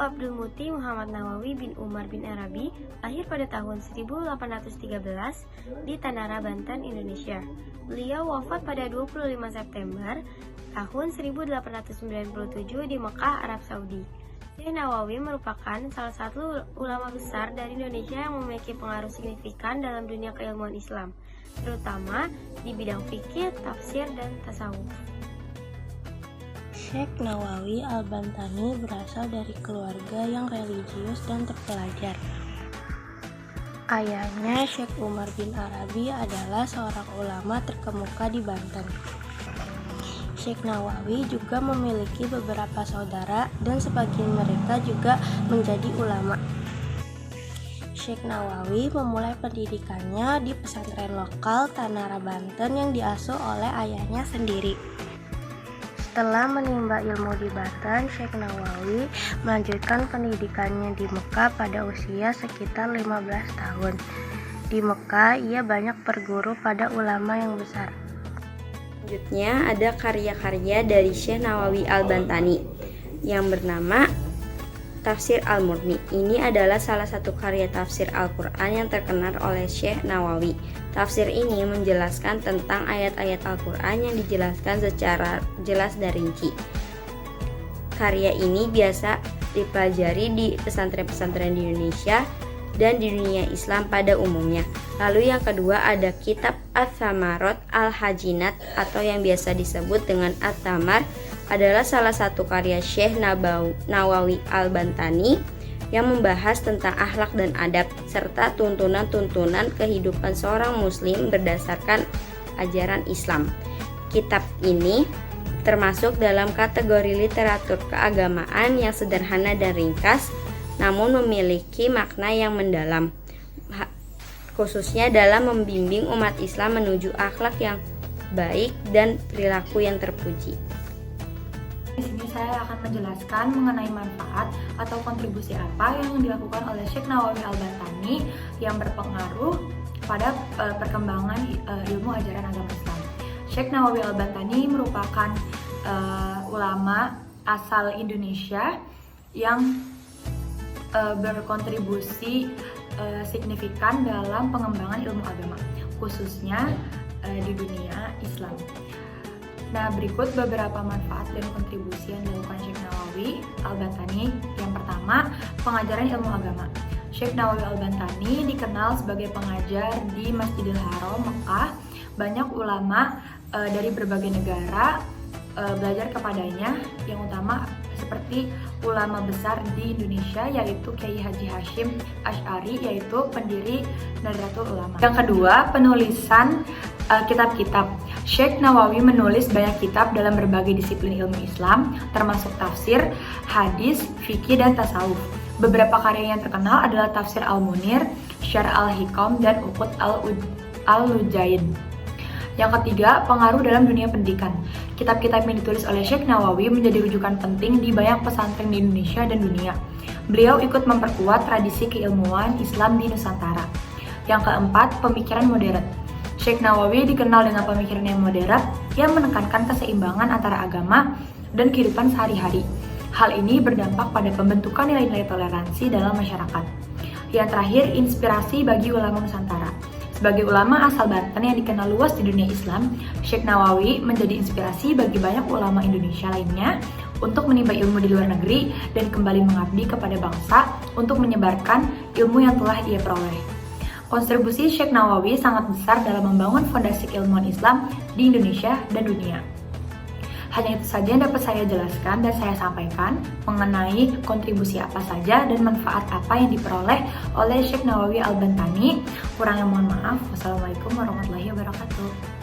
Abdul Muti Muhammad Nawawi bin Umar bin Arabi lahir pada tahun 1813 di Tanara, Banten, Indonesia. Beliau wafat pada 25 September tahun 1897 di Mekah, Arab Saudi. Syekh Nawawi merupakan salah satu ulama besar dari Indonesia yang memiliki pengaruh signifikan dalam dunia keilmuan Islam, terutama di bidang fikih, tafsir, dan tasawuf. Syekh Nawawi Al-Bantani berasal dari keluarga yang religius dan terpelajar. Ayahnya Syekh Umar bin Arabi adalah seorang ulama terkemuka di Banten. Syekh Nawawi juga memiliki beberapa saudara dan sebagian mereka juga menjadi ulama. Syekh Nawawi memulai pendidikannya di pesantren lokal Tanara, Banten yang diasuh oleh ayahnya sendiri. Setelah menimba ilmu di Banten, Syekh Nawawi melanjutkan pendidikannya di Mekah pada usia sekitar 15 tahun. Di Mekah, ia banyak berguru pada ulama yang besar. Selanjutnya ada karya-karya dari Syekh Nawawi Al-Bantani yang bernama Tafsir Al-Murni. Ini adalah salah satu karya tafsir Al-Quran yang terkenal oleh Syekh Nawawi. Tafsir ini menjelaskan tentang ayat-ayat Al-Quran yang dijelaskan secara jelas dan rinci. Karya ini biasa dipelajari di pesantren-pesantren di Indonesia dan di dunia Islam pada umumnya. Lalu yang kedua ada kitab Ats-Tsamarot Al-Hajinat atau yang biasa disebut dengan At-Tamar, adalah salah satu karya Syekh Nawawi Al-Bantani yang membahas tentang akhlak dan adab serta tuntunan-tuntunan kehidupan seorang muslim berdasarkan ajaran Islam. Kitab ini termasuk dalam kategori literatur keagamaan yang sederhana dan ringkas, namun memiliki makna yang mendalam, khususnya dalam membimbing umat Islam menuju akhlak yang baik dan perilaku yang terpuji. Di sini saya akan menjelaskan mengenai manfaat atau kontribusi apa yang dilakukan oleh Syekh Nawawi Al-Bantani yang berpengaruh pada perkembangan ilmu ajaran agama Islam. Syekh Nawawi Al-Bantani merupakan ulama asal Indonesia yang berkontribusi signifikan dalam pengembangan ilmu agama, khususnya di dunia Islam. Nah, berikut beberapa manfaat dan kontribusi yang dilakukan Syekh Nawawi Al-Bantani. Yang pertama, pengajaran ilmu agama. Syekh Nawawi Al-Bantani dikenal sebagai pengajar di Masjidil Haram, Mekah. Banyak ulama dari berbagai negara belajar kepadanya, yang utama seperti ulama besar di Indonesia yaitu Kiai Haji Hashim Asy'ari, yaitu pendiri Nahdlatul Ulama. Yang kedua, penulisan kitab-kitab. Syekh Nawawi menulis banyak kitab dalam berbagai disiplin ilmu Islam, termasuk tafsir, hadis, fikih, dan tasawuf. Beberapa karya yang terkenal adalah Tafsir Al-Munir, Syarh Al-Hikam, dan Uqud Al-Lujain. Yang ketiga, pengaruh dalam dunia pendidikan. Kitab-kitab yang ditulis oleh Syekh Nawawi menjadi rujukan penting di banyak pesantren di Indonesia dan dunia. Beliau ikut memperkuat tradisi keilmuan Islam di Nusantara. Yang keempat, pemikiran modern. Syekh Nawawi dikenal dengan pemikiran yang moderat yang menekankan keseimbangan antara agama dan kehidupan sehari-hari. Hal ini berdampak pada pembentukan nilai-nilai toleransi dalam masyarakat. Yang terakhir, inspirasi bagi ulama Nusantara. Sebagai ulama asal Banten yang dikenal luas di dunia Islam, Syekh Nawawi menjadi inspirasi bagi banyak ulama Indonesia lainnya untuk menimba ilmu di luar negeri dan kembali mengabdi kepada bangsa untuk menyebarkan ilmu yang telah ia peroleh. Kontribusi Syekh Nawawi sangat besar dalam membangun fondasi keilmuan Islam di Indonesia dan dunia. Hanya itu saja yang dapat saya jelaskan dan saya sampaikan mengenai kontribusi apa saja dan manfaat apa yang diperoleh oleh Syekh Nawawi Al-Bantani. Kurangnya mohon maaf. Wassalamualaikum warahmatullahi wabarakatuh.